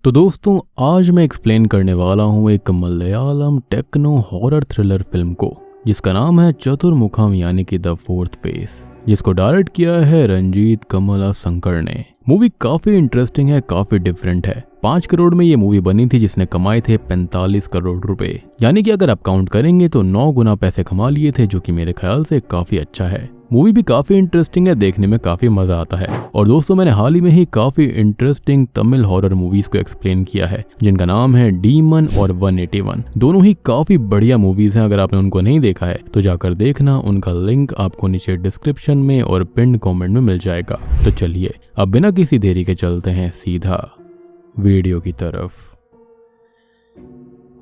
तो दोस्तों आज मैं एक्सप्लेन करने वाला हूँ एक Malayalam techno horror thriller film को जिसका नाम है चतुर्मुखम यानी कि द फोर्थ फेस, जिसको डायरेक्ट किया है रंजीत कमला शंकर ने। मूवी काफी इंटरेस्टिंग है, काफी डिफरेंट है। 5 करोड़ में ये मूवी बनी थी जिसने कमाए थे 45 करोड़ रुपए, यानी कि अगर आप काउंट करेंगे तो 9 गुना पैसे कमा लिए थे, जो कि मेरे ख्याल से काफी अच्छा है। मूवी भी काफी इंटरेस्टिंग है, देखने में काफी मजा आता है। और दोस्तों मैंने हाल ही में ही काफी इंटरेस्टिंग तमिल हॉरर मूवीज को एक्सप्लेन किया है जिनका नाम है डीमन और 181। दोनों ही काफी बढ़िया मूवीज हैं। अगर आपने उनको नहीं देखा है तो जाकर देखना, उनका लिंक आपको नीचे डिस्क्रिप्शन में और पिन कमेंट में मिल जाएगा। तो चलिए अब बिना किसी देरी के चलते हैं सीधा वीडियो की तरफ।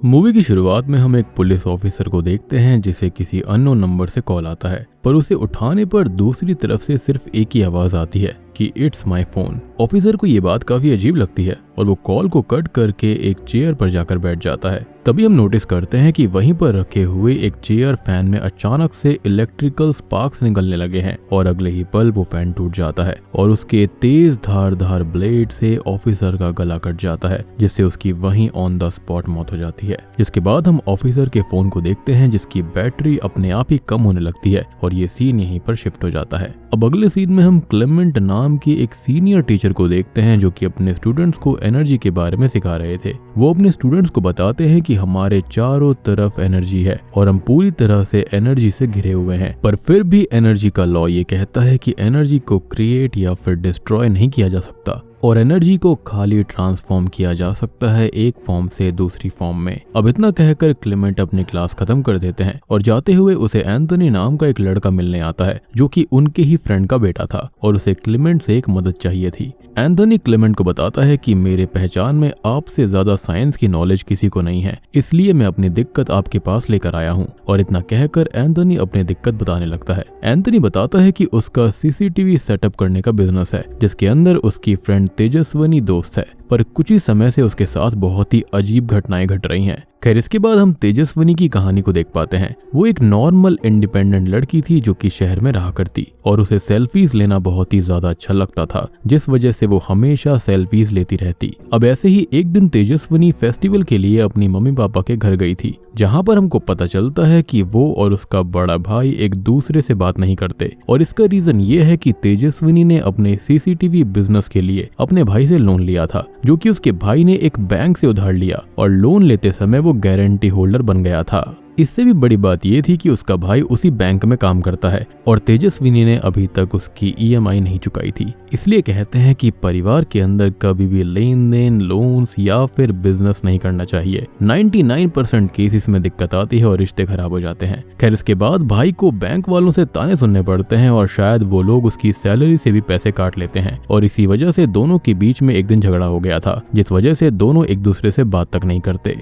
मूवी की शुरुआत में हम एक पुलिस ऑफिसर को देखते हैं जिसे किसी अननोन नंबर से कॉल आता है, पर उसे उठाने पर दूसरी तरफ से सिर्फ एक ही आवाज आती है कि इट्स माय फोन। ऑफिसर को ये बात काफी अजीब लगती है और वो कॉल को कट करके एक चेयर पर जाकर बैठ जाता है। तभी हम नोटिस करते हैं कि वहीं पर रखे हुए एक चेयर फैन में अचानक से इलेक्ट्रिकल स्पार्क्स निकलने लगे हैं और अगले ही पल वो फैन टूट जाता है और उसके तेज धारदार ब्लेड से ऑफिसर का गला कट जाता है, जिससे उसकी वहीं ऑन द स्पॉट मौत हो जाती है। जिसके बाद हम ऑफिसर के फोन को देखते हैं जिसकी बैटरी अपने आप ही कम होने लगती है और ये सीन यहीं पर शिफ्ट हो जाता है। अब अगले सीन में हम क्लेमेंट नाम की एक सीनियर टीचर को देखते हैं जो कि अपने स्टूडेंट्स को एनर्जी के बारे में सिखा रहे थे। वो अपने स्टूडेंट्स को बताते हैं कि हमारे चारों तरफ एनर्जी है और हम पूरी तरह से एनर्जी से घिरे हुए हैं, पर फिर भी एनर्जी का लॉ ये कहता है कि एनर्जी को क्रिएट या फिर डिस्ट्रॉय नहीं किया जा सकता और एनर्जी को खाली ट्रांसफॉर्म किया जा सकता है एक फॉर्म से दूसरी फॉर्म में। अब इतना कहकर क्लेमेंट अपनी क्लास खत्म कर देते हैं और जाते हुए उसे एंथनी नाम का एक लड़का मिलने आता है जो कि उनके ही फ्रेंड का बेटा था और उसे क्लेमेंट से एक मदद चाहिए थी। एंथनी क्लेमेंट को बताता है कि मेरे पहचान में आपसे ज्यादा साइंस की नॉलेज किसी को नहीं है, इसलिए मैं अपनी दिक्कत आपके पास लेकर आया हूँ। और इतना कहकर एंथनी अपनी दिक्कत बताने लगता है। एंथनी बताता है कि उसका सीसीटीवी सेटअप करने का बिजनेस है जिसके अंदर उसकी फ्रेंड तेजस्वनी दोस्त है, पर कुछ ही समय से उसके साथ बहुत ही अजीब घटनाएं घट रही हैं। खैर इसके बाद हम तेजस्वनी की कहानी को देख पाते हैं। वो एक नॉर्मल इंडिपेंडेंट लड़की थी जो कि शहर में रहा करती और उसे सेल्फीज लेना बहुत ही ज्यादा अच्छा लगता था, जिस वजह से वो हमेशा सेल्फीज लेती रहती। अब ऐसे ही एक दिन तेजस्वनी फेस्टिवल के लिए अपनी मम्मी पापा के घर गई थी, जहाँ पर हमको पता चलता है कि वो और उसका बड़ा भाई एक दूसरे से बात नहीं करते और इसका रीजन ये है कि तेजस्वनी ने अपने सीसीटीवी बिजनेस के लिए अपने भाई से लोन लिया था, जो कि उसके भाई ने एक बैंक से उधार लिया और लोन लेते समय वो गारंटी होल्डर बन गया था। इससे भी बड़ी बात यह थी कि उसका भाई उसी बैंक में काम करता है और तेजस्विनी ने अभी तक उसकी ईएमआई नहीं चुकाई थी। इसलिए कहते हैं कि परिवार के अंदर कभी भी लेन देन, लोन्स या फिर बिजनेस नहीं करना चाहिए। 99% केसेस में दिक्कत आती है और रिश्ते खराब हो जाते हैं। खैर इसके बाद भाई को बैंक वालों से ताने सुनने पड़ते हैं और शायद वो लोग उसकी सैलरी से भी पैसे काट लेते हैं और इसी वजह से दोनों के बीच में एक दिन झगड़ा हो गया था, जिस वजह से दोनों एक दूसरे से बात तक नहीं करते।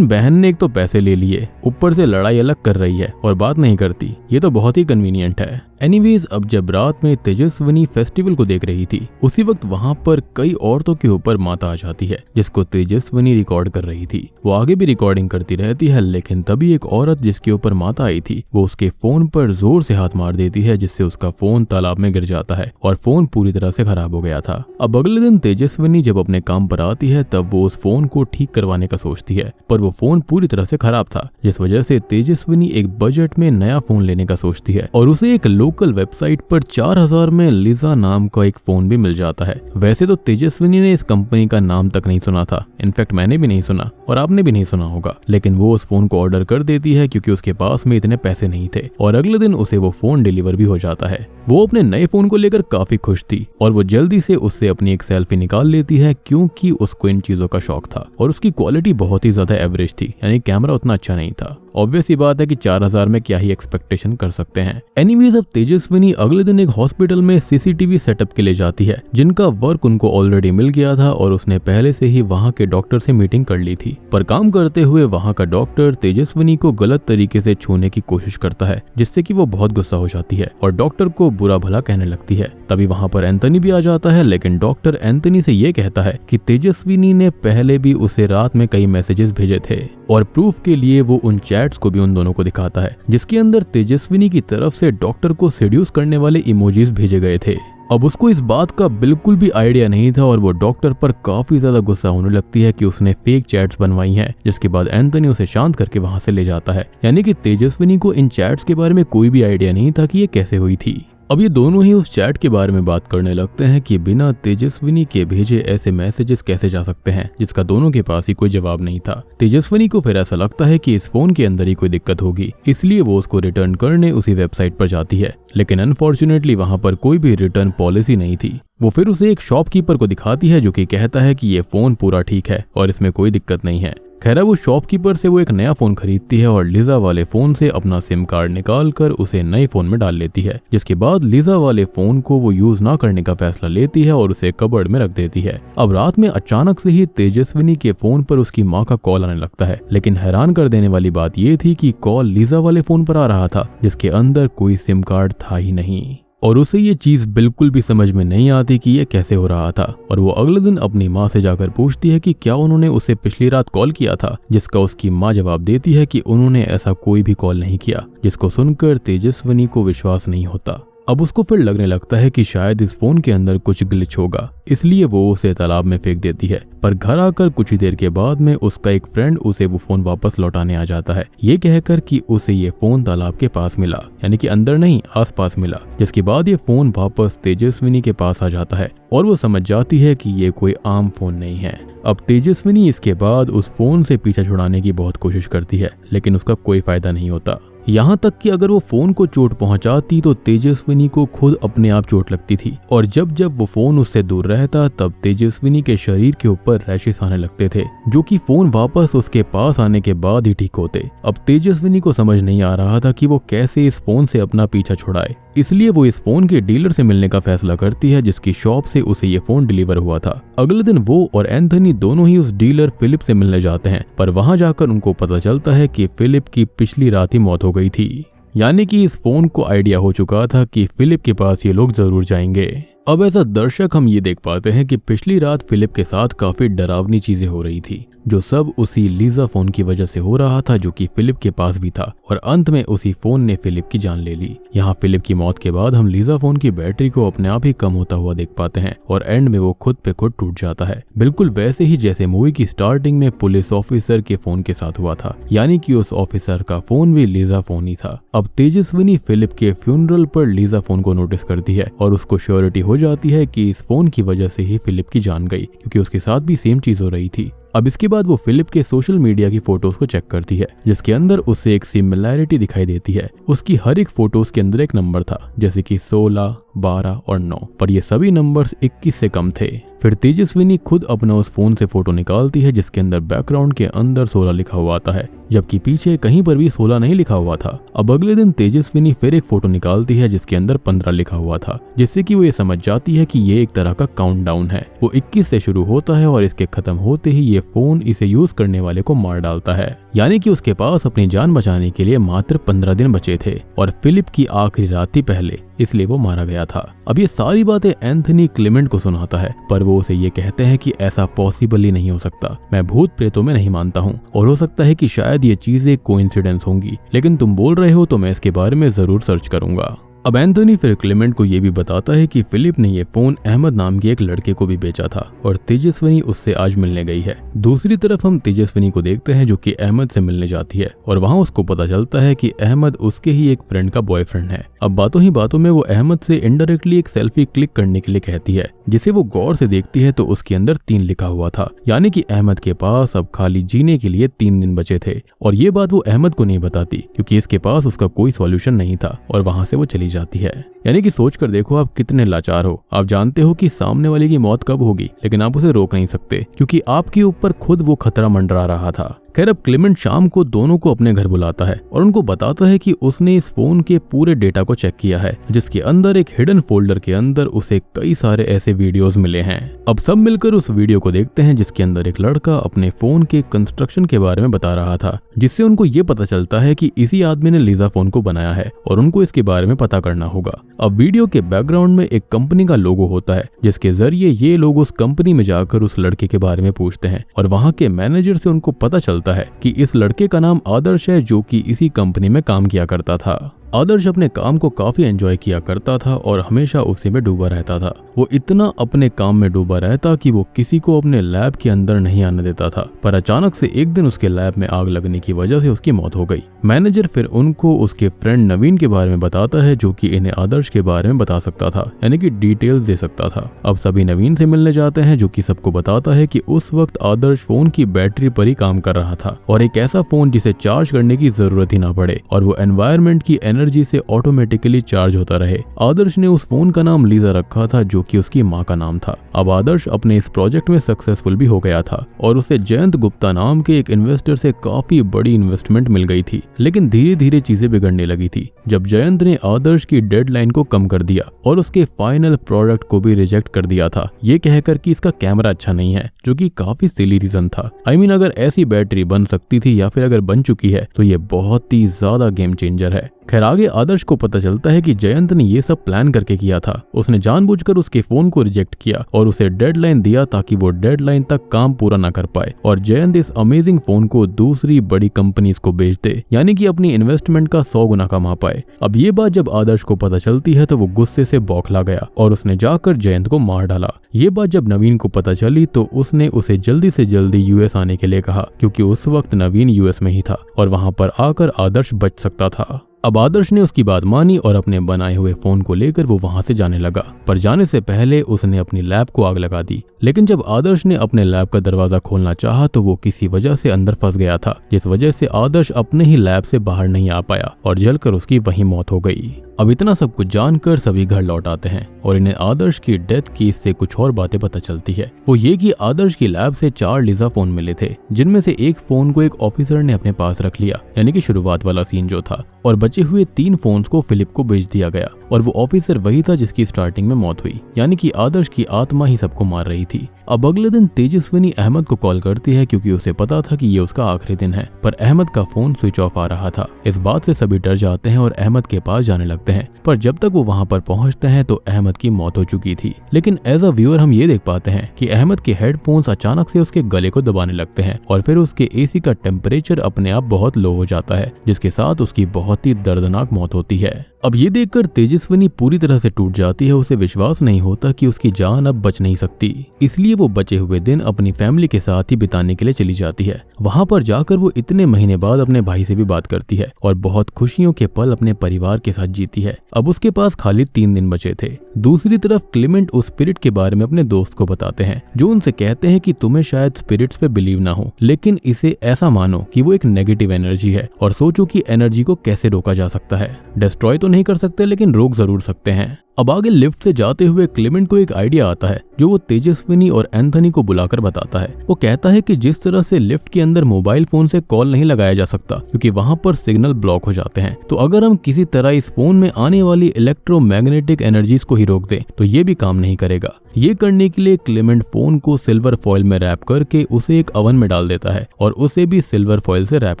बहन ने एक तो पैसे ले लिए, ऊपर से लड़ाई अलग कर रही है और बात नहीं करती। ये तो बहुत ही कन्वीनियंट है। एनीवेज अब जब रात में तेजस्वनी फेस्टिवल को देख रही थी, उसी वक्त वहाँ पर कई औरतों के ऊपर माता आ जाती है जिसको तेजस्वनी रिकॉर्ड कर रही थी। वो आगे भी रिकॉर्डिंग करती रहती है, लेकिन तभी एक औरत जिसके ऊपर माता आई थी वो उसके फोन पर जोर से हाथ मार देती है, जिससे उसका फोन तालाब में गिर जाता है और फोन पूरी तरह से खराब हो गया था। अब अगले दिन तेजस्वनी जब अपने काम पर आती है तब वो उस फोन को ठीक करवाने का सोचती है, पर वो फोन पूरी तरह से खराब था, जिस वजह से तेजस्वनी एक बजट में नया फोन लेने का सोचती है और उसे एक लोकल वेबसाइट पर 4000 में लिजा नाम का एक फोन भी मिल जाता है। वैसे तो तेजस्विनी ने इस कंपनी का नाम तक नहीं सुना था, इनफैक्ट मैंने भी नहीं सुना और आपने भी नहीं सुना होगा, लेकिन वो उस फोन को ऑर्डर कर देती है क्योंकि उसके पास में इतने पैसे नहीं थे और अगले दिन उसे वो फोन डिलीवर भी हो जाता है। वो अपने नए फोन को लेकर काफी खुश थी और वो जल्दी से उससे अपनी एक सेल्फी निकाल लेती है क्योंकि उसको इन चीजों का शौक था और उसकी क्वालिटी बहुत ही ज्यादा एवरेज थी, यानी कैमरा उतना अच्छा नहीं था। ऑब्वियस ही बात है कि 4000 में क्या ही एक्सपेक्टेशन कर सकते हैं। एनीवेज अब तेजस्विनी अगले दिन एक हॉस्पिटल में सीसीटीवी सेटअप के लिए जाती है, जिनका वर्क उनको ऑलरेडी मिल गया था और उसने पहले से ही वहां के डॉक्टर से मीटिंग कर ली थी। पर काम करते हुए वहां का डॉक्टर तेजस्विनी को गलत तरीके से छूने की कोशिश करता है, जिससे कि वो बहुत गुस्सा हो जाती है और डॉक्टर को बुरा भला कहने लगती है। तभी वहां पर एंथनी भी आ जाता है, लेकिन डॉक्टर एंथनी से ये कहता है कि तेजस्विनी ने पहले भी उसे रात में कई मैसेजेस भेजे थे और प्रूफ के लिए वो उन चैट्स को भी उन दोनों को दिखाता है, जिसके अंदर तेजस्विनी की तरफ से डॉक्टर को सेड्यूस करने वाले इमोजीज भेजे गए थे। अब उसको इस बात का बिल्कुल भी आइडिया नहीं था और वो डॉक्टर पर काफी ज्यादा गुस्सा होने लगती है कि उसने फेक चैट्स बनवाई हैं, जिसके बाद एंथनी उसे शांत करके वहां से ले जाता है। यानी कि तेजस्विनी को इन चैट्स के बारे में कोई भी आइडिया नहीं था कि ये कैसे हुई थी। अब ये दोनों ही उस चैट के बारे में बात करने लगते हैं कि बिना तेजस्विनी के भेजे ऐसे मैसेजेस कैसे जा सकते हैं, जिसका दोनों के पास ही कोई जवाब नहीं था। तेजस्विनी को फिर ऐसा लगता है कि इस फोन के अंदर ही कोई दिक्कत होगी, इसलिए वो उसको रिटर्न करने उसी वेबसाइट पर जाती है, लेकिन अनफॉर्चुनेटली वहां पर कोई भी रिटर्न पॉलिसी नहीं थी। वो फिर उसे एक शॉपकीपर को दिखाती है जो कि कहता है कि ये फोन पूरा ठीक है और इसमें कोई दिक्कत नहीं है। खैर वो शॉपकीपर से वो एक नया फोन खरीदती है और लिजा वाले फोन से अपना सिम कार्ड निकाल कर उसे नए फोन में डाल लेती है, जिसके बाद लिजा वाले फोन को वो यूज ना करने का फैसला लेती है और उसे कबर्ड में रख देती है। अब रात में अचानक से ही तेजस्विनी के फोन पर उसकी माँ का कॉल आने लगता है, लेकिन हैरान कर देने वाली बात ये थी कि कॉल लिजा वाले फोन पर आ रहा था जिसके अंदर कोई सिम कार्ड था ही नहीं। और उसे ये चीज बिल्कुल भी समझ में नहीं आती कि ये कैसे हो रहा था और वो अगले दिन अपनी माँ से जाकर पूछती है कि क्या उन्होंने उसे पिछली रात कॉल किया था, जिसका उसकी माँ जवाब देती है कि उन्होंने ऐसा कोई भी कॉल नहीं किया, जिसको सुनकर तेजस्विनी को विश्वास नहीं होता। अब उसको फिर लगने लगता है कि शायद इस फोन के अंदर कुछ ग्लिच होगा, इसलिए वो उसे तालाब में फेंक देती है। पर घर आकर कुछ ही देर के बाद में उसका एक फ्रेंड उसे वो फोन वापस लौटाने आ जाता है, ये कहकर कि उसे ये फोन तालाब के पास मिला, यानी कि अंदर नहीं आसपास मिला। जिसके बाद ये फोन वापस तेजस्विनी के पास आ जाता है और वो समझ जाती है कि ये कोई आम फोन नहीं है। अब तेजस्विनी इसके बाद उस फोन से पीछा छुड़ाने की बहुत कोशिश करती है, लेकिन उसका कोई फायदा नहीं होता। यहाँ तक कि अगर वो फोन को चोट पहुंचाती तो तेजस्विनी को खुद अपने आप चोट लगती थी और जब जब वो फोन उससे दूर रहता तब तेजस्विनी के शरीर के ऊपर रैशेस आने लगते थे, जो कि फोन वापस उसके पास आने के बाद ही ठीक होते। अब तेजस्विनी को समझ नहीं आ रहा था कि वो कैसे इस फोन से अपना पीछा छुड़ाए, इसलिए वो इस फोन के डीलर से मिलने का फैसला करती है जिसकी शॉप से उसे ये फोन डिलीवर हुआ था। अगले दिन वो और एंथनी दोनों ही उस डीलर फिलिप से मिलने जाते हैं, पर वहां जाकर उनको पता चलता है कि फिलिप की पिछली रात ही मौत हो गई थी। यानी कि इस फोन को आइडिया हो चुका था कि फिलिप के पास ये लोग जरूर जाएंगे। अब ऐसा दर्शक हम ये देख पाते हैं कि पिछली रात फिलिप के साथ काफी डरावनी चीजें हो रही थी, जो सब उसी लीजा फोन की वजह से हो रहा था, जो कि फिलिप के पास भी था और अंत में उसी फोन ने फिलिप की जान ले ली। यहाँ फिलिप की मौत के बाद हम लीजा फोन की बैटरी को अपने आप ही कम होता हुआ देख पाते हैं और एंड में वो खुद पे खुद टूट जाता है, बिल्कुल वैसे ही जैसे मूवी की स्टार्टिंग में पुलिस ऑफिसर के फोन के साथ हुआ था। यानी कि उस ऑफिसर का फोन भी लीजा फोन ही था। अब तेजस्विनी फिलिप के फ्यूनरल पर लीजा फोन को नोटिस करती है और उसको श्योरिटी हो जाती है कि इस फोन की वजह से ही फिलिप की जान गई, क्योंकि उसके साथ भी सेम चीज हो रही थी। अब इसके बाद वो फिलिप के सोशल मीडिया की फोटोज को चेक करती है, जिसके अंदर उसे एक सिमिलैरिटी दिखाई देती है। उसकी हर एक फोटोज के अंदर एक नंबर था, जैसे कि 16, 12 और 9, पर ये सभी नंबर्स 21 से कम थे। फिर तेजस्विनी खुद अपना उस फोन से फोटो निकालती है जिसके अंदर बैकग्राउंड के अंदर 16 लिखा हुआ आता है, जबकि पीछे कहीं पर भी 16 नहीं लिखा हुआ था। अब अगले दिन तेजस्विनी फिर एक फोटो निकालती है जिसके अंदर 15 लिखा हुआ था, जिससे कि वो ये समझ जाती है कि ये एक तरह का काउंटडाउन है। वो 21 से शुरू होता है और इसके खत्म होते ही ये फोन इसे यूज करने वाले को मार डालता है। यानी कि उसके पास अपनी जान बचाने के लिए मात्र 15 दिन बचे थे और फिलिप की आखिरी रात ही पहले, इसलिए वो मारा गया था। अब ये सारी बातें एंथनी क्लेमेंट को सुनाता है, पर वो उसे ये कहते हैं कि ऐसा पॉसिबल ही नहीं हो सकता। मैं भूत प्रेतों में नहीं मानता हूँ और हो सकता है कि शायद ये चीजें कोइंसिडेंस होंगी, लेकिन तुम बोल रहे हो तो मैं इसके बारे में जरूर सर्च करूंगा। अब एंथनी फिर क्लेमेंट को ये भी बताता है कि फिलिप ने ये फोन अहमद नाम के एक लड़के को भी बेचा था और तेजस्विनी उससे आज मिलने गई है। दूसरी तरफ हम तेजस्विनी को देखते हैं जो कि अहमद से मिलने जाती है और वहां उसको पता चलता है कि अहमद उसके ही एक फ्रेंड का बॉयफ्रेंड है। अब बातों ही बातों में वो अहमद से इनडायरेक्टली एक सेल्फी क्लिक करने के लिए कहती है, जिसे वो गौर से देखती है तो उसके अंदर 3 लिखा हुआ था। यानी कि अहमद के पास अब खाली जीने के लिए 3 दिन बचे थे और ये बात वो अहमद को नहीं बताती क्योंकि इसके पास उसका कोई सॉल्यूशन नहीं था और वहां से वो चली जाती है। यानी कि सोच कर देखो आप कितने लाचार हो। आप जानते हो कि सामने वाले की मौत कब होगी, लेकिन आप उसे रोक नहीं सकते क्योंकि आपके ऊपर खुद वो खतरा मंडरा रहा था। खैर अब क्लेमेंट शाम को दोनों को अपने घर बुलाता है और उनको बताता है कि उसने इस फोन के पूरे डेटा को चेक किया है, जिसके अंदर एक हिडन फोल्डर के अंदर उसे कई सारे ऐसे वीडियोस मिले हैं। अब सब मिलकर उस वीडियो को देखते हैं जिसके अंदर एक लड़का अपने फोन के कंस्ट्रक्शन के बारे में बता रहा था, जिससे उनको ये पता चलता है कि इसी आदमी ने लीजा फोन को बनाया है और उनको इसके बारे में पता करना होगा। अब वीडियो के बैकग्राउंड में एक कंपनी का लोगो होता है, जिसके जरिए ये लोग उस कंपनी में जाकर उस लड़के के बारे में पूछते हैं और वहां के मैनेजर से उनको पता चलता है कि इस लड़के का नाम आदर्श है, जो कि इसी कंपनी में काम किया करता था। आदर्श अपने काम को काफी एंजॉय किया करता था और हमेशा उसी में डूबा रहता था। वो इतना अपने काम में डूबा रहता कि वो किसी को अपने लैब के अंदर नहीं आने देता था। पर अचानक से एक दिन उसके लैब में आग लगने की वजह से उसकी मौत हो गई। मैनेजर फिर उनको उसके फ्रेंड नवीन के बारे में बताता है, जो कि इन्हें आदर्श के बारे में बता सकता था, यानी कि डिटेल्स दे सकता था। अब सभी नवीन से मिलने जाते हैं, जो कि सबको बताता है कि उस वक्त आदर्श फोन की बैटरी पर ही काम कर रहा था और एक ऐसा फोन जिसे चार्ज करने की जरूरत ही ना पड़े और वो एनवायरनमेंट की एनर्जी से ऑटोमेटिकली चार्ज होता रहे। आदर्श ने उस फोन का नाम लीजा रखा था, जो कि उसकी माँ का नाम था। अब आदर्श अपने इस प्रोजेक्ट में सक्सेसफुल भी हो गया था और उसे जयंत गुप्ता नाम के एक इन्वेस्टर से काफी बड़ी इन्वेस्टमेंट मिल गई थी। लेकिन धीरे धीरे चीजें बिगड़ने लगी थी जब जयंत ने आदर्श की डेडलाइन को कम कर दिया और उसके फाइनल प्रोडक्ट को भी रिजेक्ट कर दिया था, ये कहकर कि इसका कैमरा अच्छा नहीं है, जो कि काफी सिली रीजन था। अगर ऐसी बैटरी बन सकती थी या फिर अगर बन चुकी है तो ये बहुत ही ज्यादा गेम चेंजर है। खैर आगे आदर्श को पता चलता है कि जयंत ने ये सब प्लान करके किया था। उसने जानबूझकर उसके फोन को रिजेक्ट किया और उसे डेडलाइन दिया ताकि वो डेडलाइन तक काम पूरा ना कर पाए और जयंत इस अमेजिंग फोन को दूसरी बड़ी कंपनीज को बेच दे, यानी कि अपनी इन्वेस्टमेंट का 100 गुना कमा पाए। अब ये बात जब आदर्श को पता चलती है तो वो गुस्से से बौखला गया और उसने जाकर जयंत को मार डाला। ये बात जब नवीन को पता चली तो उसने उसे जल्दी से जल्दी यूएस आने के लिए कहा, क्योंकि उस वक्त नवीन यूएस में ही था और वहां पर आकर आदर्श बच सकता था। अब आदर्श ने उसकी बात मानी और अपने बनाए हुए फोन को लेकर वो वहां से जाने लगा, पर जाने से पहले उसने अपनी लैब को आग लगा दी। लेकिन जब आदर्श ने अपने लैब का दरवाजा खोलना चाहा तो वो किसी वजह से अंदर फंस गया था, जिस वजह से आदर्श अपने ही लैब से बाहर नहीं आ पाया और जलकर उसकी वहीं मौत हो गई। अब इतना सब कुछ जानकर सभी घर लौट आते हैं और इन्हें आदर्श की डेथ केस से कुछ और बातें पता चलती है। वो ये कि आदर्श की लैब से 4 लीजा फोन मिले थे, जिनमें से एक फोन को एक ऑफिसर ने अपने पास रख लिया, यानी कि शुरुआत वाला सीन जो था, और बचे हुए 3 फोन्स को फिलिप को बेच दिया गया और वो ऑफिसर वही था जिसकी स्टार्टिंग में मौत हुई, यानी कि आदर्श की आत्मा ही सबको मार रही थी। अब अगले दिन तेजस्विनी अहमद को कॉल करती है, क्योंकि उसे पता था कि ये उसका आखिरी दिन है, पर अहमद का फोन स्विच ऑफ आ रहा था। इस बात से सभी डर जाते हैं और अहमद के पास जाने लगते हैं, पर जब तक वो वहां पर पहुंचते हैं तो अहमद की मौत हो चुकी थी। लेकिन एज अ व्यूअर हम ये देख पाते हैं कि अहमद के हेडफोन्स अचानक से उसके गले को दबाने लगते हैं और फिर उसके एसी का टेम्परेचर अपने आप बहुत लो हो जाता है, जिसके साथ उसकी बहुत ही दर्दनाक मौत होती है। अब ये देखकर तेजस्विनी पूरी तरह से टूट जाती है। उसे विश्वास नहीं होता कि उसकी जान अब बच नहीं सकती, इसलिए वो बचे हुए दिन अपनी फैमिली के साथ ही बिताने के लिए चली जाती है। वहां पर जाकर वो इतने महीने बाद अपने भाई से भी बात करती है और बहुत खुशियों के पल अपने परिवार के साथ जीती है। अब उसके पास खाली 3 दिन बचे थे। दूसरी तरफ क्लेमेंट उस स्पिरिट के बारे में अपने दोस्त को बताते हैं, जो उनसे कहते हैं कि तुम्हें शायद स्पिरिट्स पे बिलीव ना हो, लेकिन इसे ऐसा मानो कि वो एक नेगेटिव एनर्जी है और सोचो कि एनर्जी को कैसे रोका जा सकता है। डिस्ट्रॉय नहीं कर सकते, लेकिन रोक जरूर सकते हैं। अब आगे लिफ्ट से जाते हुए क्लेमेंट को एक आइडिया आता है, जो वो तेजस्विनी और एंथनी को बुलाकर बताता है। वो कहता है कि जिस तरह से लिफ्ट के अंदर मोबाइल फोन से कॉल नहीं लगाया जा सकता, क्योंकि वहां पर सिग्नल ब्लॉक हो जाते हैं, तो अगर हम किसी तरह इस फोन में आने वाली इलेक्ट्रोमैग्नेटिक एनर्जीज को ही रोक दें तो ये भी काम नहीं करेगा। ये करने के लिए क्लेमेंट फोन को सिल्वर फॉइल में रैप करके उसे एक ओवन में डाल देता है और उसे भी सिल्वर फॉइल से रैप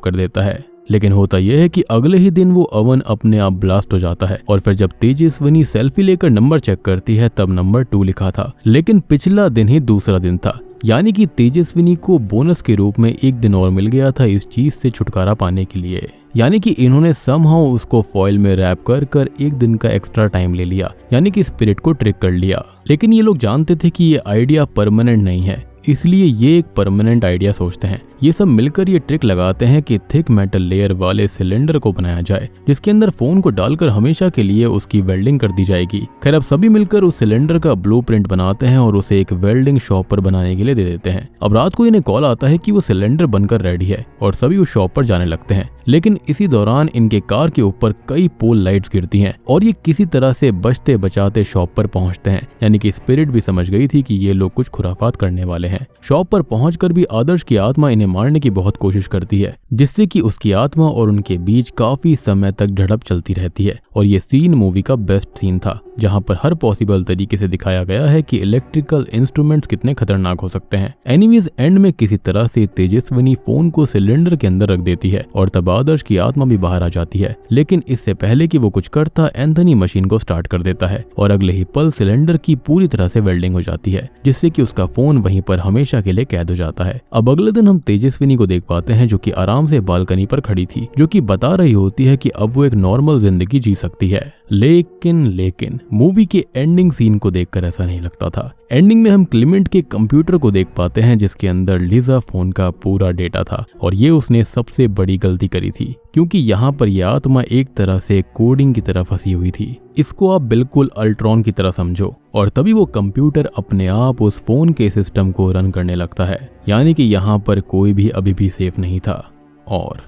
कर देता है। लेकिन होता यह है कि अगले ही दिन वो ओवन अपने आप ब्लास्ट हो जाता है और फिर जब तेजस्विनी सेल्फी लेकर नंबर चेक करती है तब नंबर 2 लिखा था, लेकिन पिछला दिन ही दूसरा दिन था, यानी कि तेजस्विनी को बोनस के रूप में 1 दिन और मिल गया था इस चीज से छुटकारा पाने के लिए। यानी कि इन्होंने समहाउ उसको फॉइल में रैप कर 1 दिन का एक्स्ट्रा टाइम ले लिया, यानी कि स्पिरिट को ट्रिक कर लिया। लेकिन ये लोग जानते थे कि ये आइडिया परमानेंट नहीं है, इसलिए ये एक परमानेंट आइडिया सोचते हैं। ये सब मिलकर ये ट्रिक लगाते हैं कि थिक मेटल लेयर वाले सिलेंडर को बनाया जाए, जिसके अंदर फोन को डालकर हमेशा के लिए उसकी वेल्डिंग कर दी जाएगी। खैर अब सभी मिलकर उस सिलेंडर का ब्लूप्रिंट बनाते हैं और उसे एक वेल्डिंग शॉप पर बनाने के लिए दे देते हैं। अब रात को इन्हें कॉल आता है कि वो सिलेंडर बनकर रेडी है और सभी उस शॉप पर जाने लगते हैं। लेकिन इसी दौरान इनके कार के ऊपर कई पोल लाइट्स गिरती हैं और ये किसी तरह से बचते बचाते शॉप पर पहुंचते हैं, यानी कि स्पिरिट भी समझ गई थी कि ये लोग कुछ खुराफात करने वाले हैं। शॉप पर पहुंचकर भी आदर्श की आत्मा इन्हें मारने की बहुत कोशिश करती है, जिससे कि उसकी आत्मा और उनके बीच काफी समय तक झड़प चलती रहती है। और ये सीन मूवी का बेस्ट सीन था, जहां पर हर पॉसिबल तरीके से दिखाया गया है कि इलेक्ट्रिकल इंस्ट्रूमेंट्स कितने खतरनाक हो सकते हैं। एनीवेज एंड में किसी तरह से तेजस्विनी फोन को सिलेंडर के अंदर रख देती है और तब आदर्श की आत्मा भी बाहर आ जाती है। लेकिन इससे पहले कि वो कुछ करता, एंथनी मशीन को स्टार्ट कर देता है और अगले ही पल सिलेंडर की पूरी तरह से वेल्डिंग हो जाती है, जिससे कि उसका फोन वहीं पर हमेशा के लिए कैद हो जाता है। अब अगले दिन हम तेजस्विनी को देख पाते हैं जो कि आराम से बालकनी पर खड़ी थी, जो कि बता रही होती है कि अब वो एक नॉर्मल जिंदगी जी सकती है। लेकिन मूवी के एंडिंग सीन को देखकर ऐसा नहीं लगता था। एंडिंग में हम क्लेमेंट के कंप्यूटर को देख पाते हैं जिसके अंदर लिजा फोन का पूरा डेटा था, और ये उसने सबसे बड़ी गलती करी थी, क्योंकि यहाँ पर यह आत्मा एक तरह से कोडिंग की तरह फंसी हुई थी। इसको आप बिल्कुल अल्ट्रॉन की तरह समझो। और तभी वो कंप्यूटर अपने आप उस फोन के सिस्टम को रन करने लगता है, यानी कि यहाँ पर कोई भी अभी भी सेफ नहीं था। और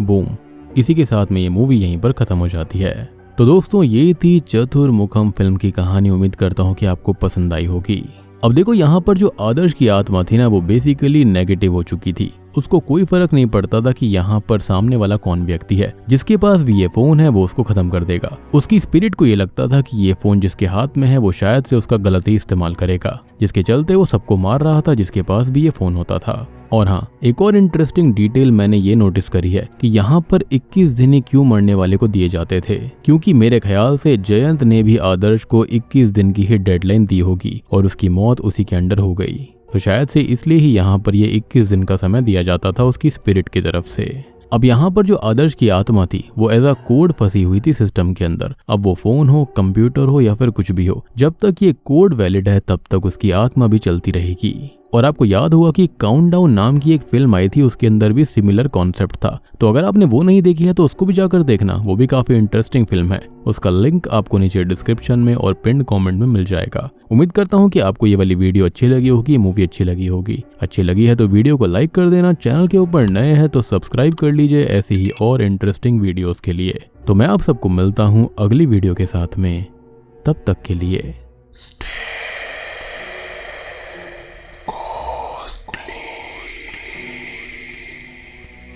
बूम, इसी के साथ में ये मूवी यहीं पर खत्म हो जाती है। तो दोस्तों, ये थी चतुर्मुखम फिल्म की कहानी। उम्मीद करता हूँ कि आपको पसंद आई होगी। अब देखो, यहाँ पर जो आदर्श की आत्मा थी ना, वो बेसिकली नेगेटिव हो चुकी थी। उसको कोई फर्क नहीं पड़ता था कि यहाँ पर सामने वाला कौन व्यक्ति है। जिसके पास भी ये फोन है वो उसको खत्म कर देगा। उसकी स्पिरिट को ये लगता था कि ये फोन जिसके हाथ में है वो शायद से उसका गलत ही इस्तेमाल करेगा, जिसके चलते वो सबको मार रहा था जिसके पास भी ये फोन होता था। और हाँ, एक और इंटरेस्टिंग डिटेल मैंने ये नोटिस करी है कि यहाँ पर 21 दिन ही क्यों मरने वाले को दिए जाते थे, क्योंकि मेरे ख्याल से जयंत ने भी आदर्श को 21 दिन की ही डेडलाइन दी होगी और उसकी मौत उसी के अंडर हो गई। तो शायद से इसलिए ही यहाँ पर ये 21 दिन का समय दिया जाता था उसकी स्पिरिट की तरफ से। अब यहाँ पर जो आदर्श की आत्मा थी वो एज अ कोड फंसी हुई थी सिस्टम के अंदर। अब वो फोन हो, कंप्यूटर हो या फिर कुछ भी हो, जब तक ये कोड वैलिड है तब तक उसकी आत्मा भी चलती रहेगी। और आपको याद होगा कि काउंटडाउन नाम की एक फिल्म आई थी, उसके अंदर भी सिमिलर कॉन्सेप्ट था। तो अगर आपने वो नहीं देखी है तो उसको भी जाकर देखना, वो भी काफी इंटरेस्टिंग फिल्म है। उसका लिंक आपको नीचे डिस्क्रिप्शन में और पिन कमेंट में मिल जाएगा। उम्मीद करता हूँ कि आपको ये वाली वीडियो अच्छी लगी होगी, मूवी अच्छी लगी होगी। अच्छी लगी है तो वीडियो को लाइक कर देना, चैनल के ऊपर नए हैं तो सब्सक्राइब कर लीजिए ऐसी ही और इंटरेस्टिंग वीडियोस के लिए। तो मैं आप सबको मिलता हूँ अगली वीडियो के साथ में, तब तक के लिए